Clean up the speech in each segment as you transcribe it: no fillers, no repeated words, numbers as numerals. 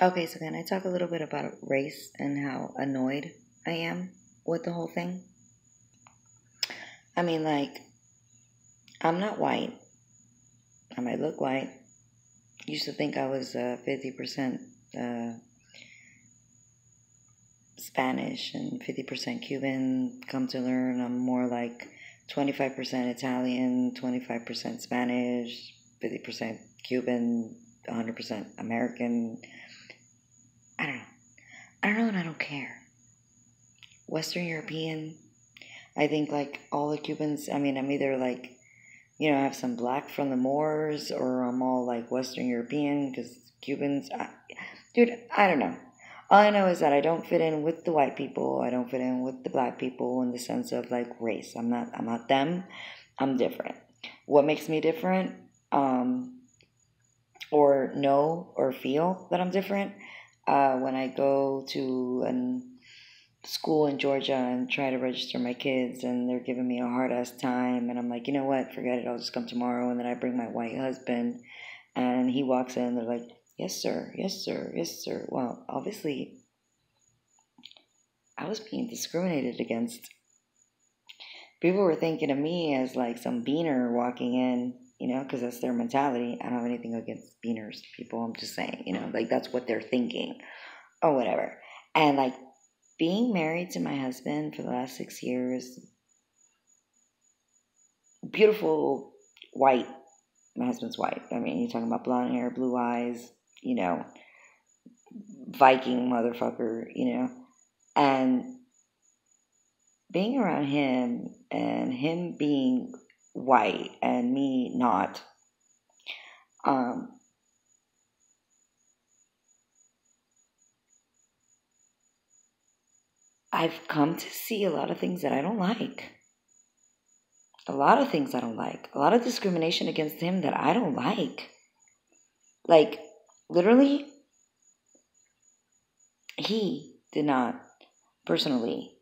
Okay, so can I talk a little bit about race and how annoyed I am with the whole thing? I mean, like, I'm not white. I might look white. Used to think I was 50% uh, Spanish and 50% Cuban. Come to learn I'm more like 25% Italian, 25% Spanish, 50% Cuban, 100% American. I don't know. I don't know and I don't care. Western European. I think like all the Cubans, I mean, I'm either like, I have some black from the Moors or I'm all like Western European because Cubans, dude, I don't know. All I know is that I don't fit in with the white people. I don't fit in with the black people in the sense of like race. I'm not them. I'm different. What makes me different? Or know or feel that I'm different? When I go to an school in Georgia and try to register my kids and they're giving me a hard ass time and I'm like, you know what, forget it, I'll just come tomorrow. And then I bring my white husband and he walks in and they're like, yes sir, yes sir, yes sir. Well, obviously I was being discriminated against. People were thinking of me as like some beaner walking in, because that's their mentality. I don't have anything against beaners people. I'm just saying, like that's what they're thinking or whatever. And like being married to my husband for the last 6 years, beautiful white. My husband's white. I mean, you're talking about blonde hair, blue eyes, Viking motherfucker, and being around him and him being white and me not, um, I've come to see a lot of things that I don't like. A lot of things I don't like. A lot of discrimination against him that I don't like. Like, literally, he did not personally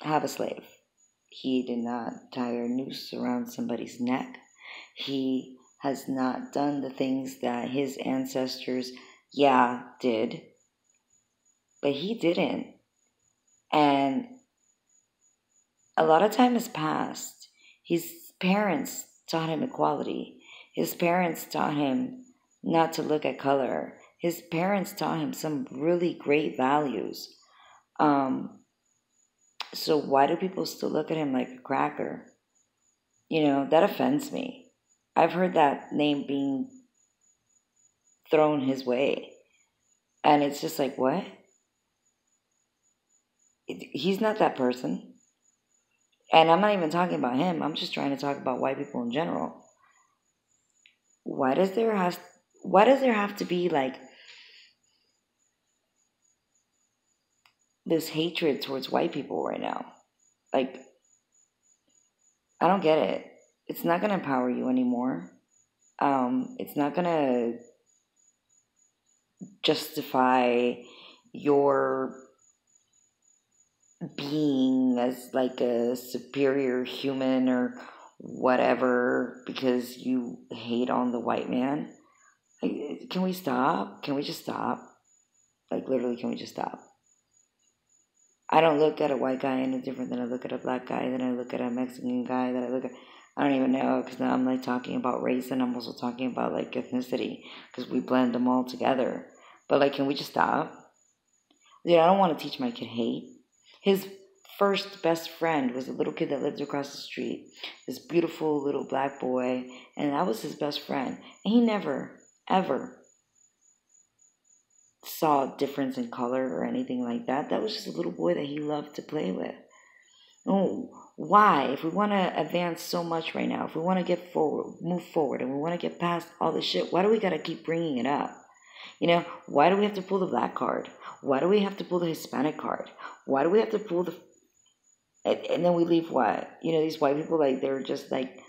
have a slave. He did not tie a noose around somebody's neck. He has not done the things that his ancestors, did, but he didn't. And a lot of time has passed. His parents taught him equality. His parents taught him not to look at color. His parents taught him some really great values. So why do people still look at him like a cracker? That offends me. I've heard that name being thrown his way. And it's just like, what? He's not that person. And I'm not even talking about him. I'm just trying to talk about white people in general. Why does there have to be like this hatred towards white people right now? Like, I don't get it. It's not going to empower you anymore. It's not going to justify your being as like a superior human or whatever because you hate on the white man. Like, can we stop? Can we just stop? Like, literally, can we just stop? I don't look at a white guy any different than I look at a black guy, than I look at a Mexican guy, that I look at. I don't even know because now I'm like talking about race and I'm also talking about like ethnicity because we blend them all together. But like, can we just stop? I don't want to teach my kid hate. His first best friend was a little kid that lived across the street, this beautiful little black boy, and that was his best friend. And he never, ever saw a difference in color or anything like that. That was just a little boy that he loved to play with. Oh, why? If we want to advance so much right now, if we want to move forward, and we want to get past all this shit, why do we got to keep bringing it up? Why do we have to pull the black card? Why do we have to pull the Hispanic card? Why do we have to pull the... And then we leave what? These white people, like, they're just, like,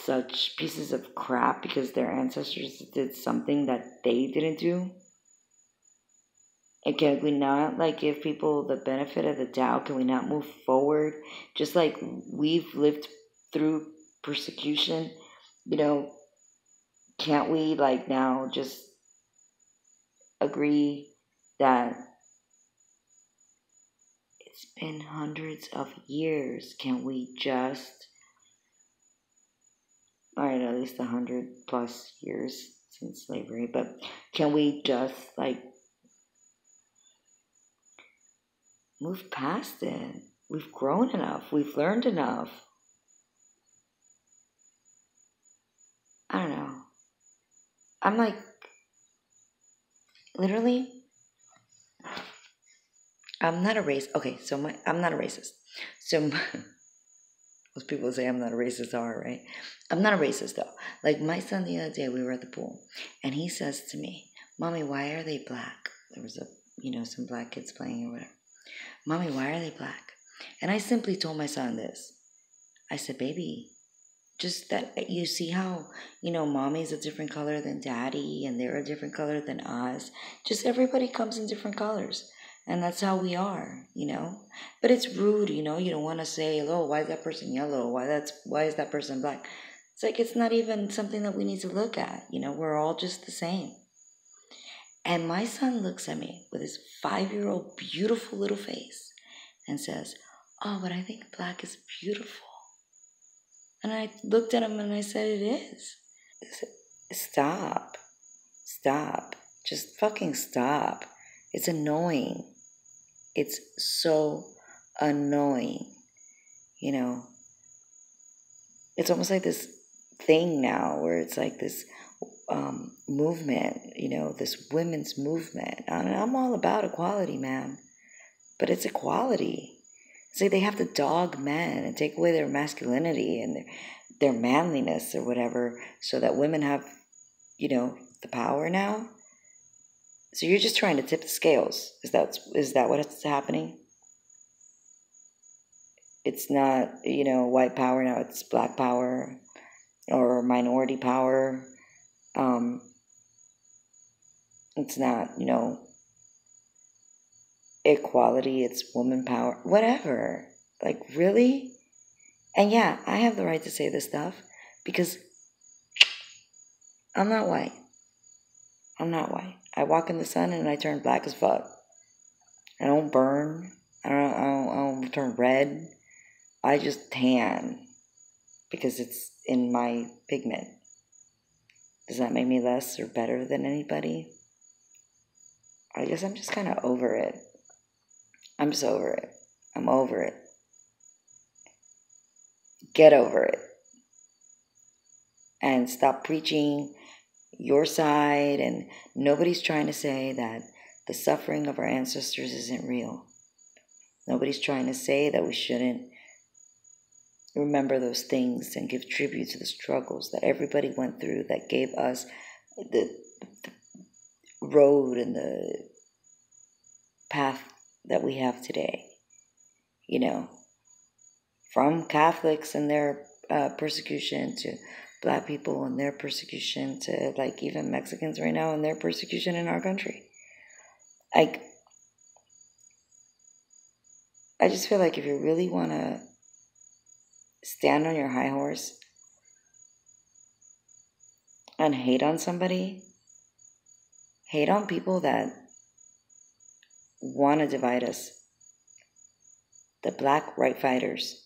such pieces of crap because their ancestors did something that they didn't do? And can we not, like, give people the benefit of the doubt? Can we not move forward? Just like we've lived through persecution, can't we, like, now just agree that it's been hundreds of years. Can we just, all right, at least 100+ years since slavery, but can we just like move past it? We've grown enough. We've learned enough. I don't know. I'm like, literally, I'm not a racist. Okay, so I'm not a racist. So most people say I'm not a racist are, right? I'm not a racist though. Like my son the other day, we were at the pool, and he says to me, "Mommy, why are they black?" There was some black kids playing or whatever. "Mommy, why are they black?" And I simply told my son this. I said, "Baby, just that you see how, mommy's a different color than daddy and they're a different color than us. Just everybody comes in different colors. And that's how we are. But it's rude, you don't want to say, oh, why is that person yellow? Why is that person black? It's like it's not even something that we need to look at. We're all just the same. And my son looks at me with his 5-year-old beautiful little face and says, "Oh, but I think black is beautiful." And I looked at him and I said, "It is." Stop. Stop. Just fucking stop. It's annoying. It's so annoying. It's almost like this thing now where it's like this movement, this women's movement. And I'm all about equality, man. But it's equality. It's like they have to dog men and take away their masculinity and their manliness or whatever so that women have, the power now. So you're just trying to tip the scales. Is that what's happening? It's not, white power now, it's black power or minority power. It's not, equality, it's woman power, whatever. Like, really? And yeah, I have the right to say this stuff because I'm not white. I'm not white. I walk in the sun and I turn black as fuck. I don't burn. I don't turn red. I just tan because it's in my pigment. Does that make me less or better than anybody? I guess I'm just kind of over it. I'm just over it. I'm over it. Get over it. And stop preaching your side. And nobody's trying to say that the suffering of our ancestors isn't real. Nobody's trying to say that we shouldn't remember those things and give tribute to the struggles that everybody went through that gave us the road and the path that we have today. From Catholics and their persecution to Black people and their persecution to like even Mexicans right now and their persecution in our country. I just feel like if you really want to stand on your high horse and hate on somebody, hate on people that want to divide us. The Black right fighters,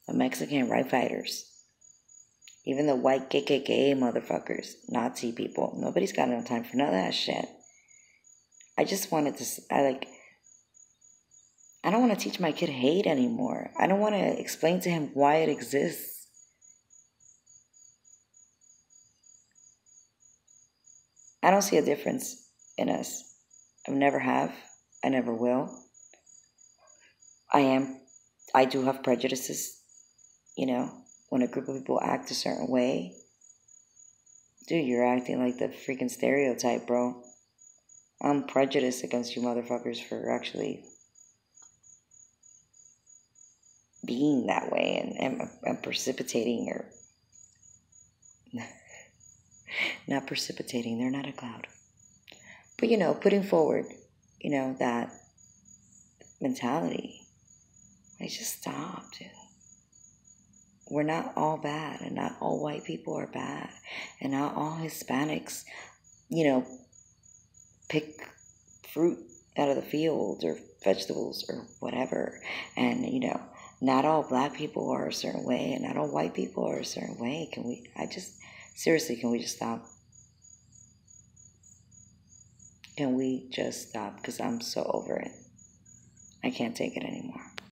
the Mexican right fighters, even the white KKK motherfuckers, Nazi people. Nobody's got no time for none of that shit. I just wanted to, I don't want to teach my kid hate anymore. I don't want to explain to him why it exists. I don't see a difference in us. I never have. I never will. I do have prejudices, when a group of people act a certain way. Dude, you're acting like the freaking stereotype, bro. I'm prejudiced against you motherfuckers for actually being that way and precipitating or not precipitating, they're not a cloud. But putting forward, that mentality. Just stop, dude. We're not all bad, and not all white people are bad, and not all Hispanics, pick fruit out of the field or vegetables or whatever. And, not all black people are a certain way and not all white people are a certain way. Seriously, can we just stop? Can we just stop? Because I'm so over it. I can't take it anymore.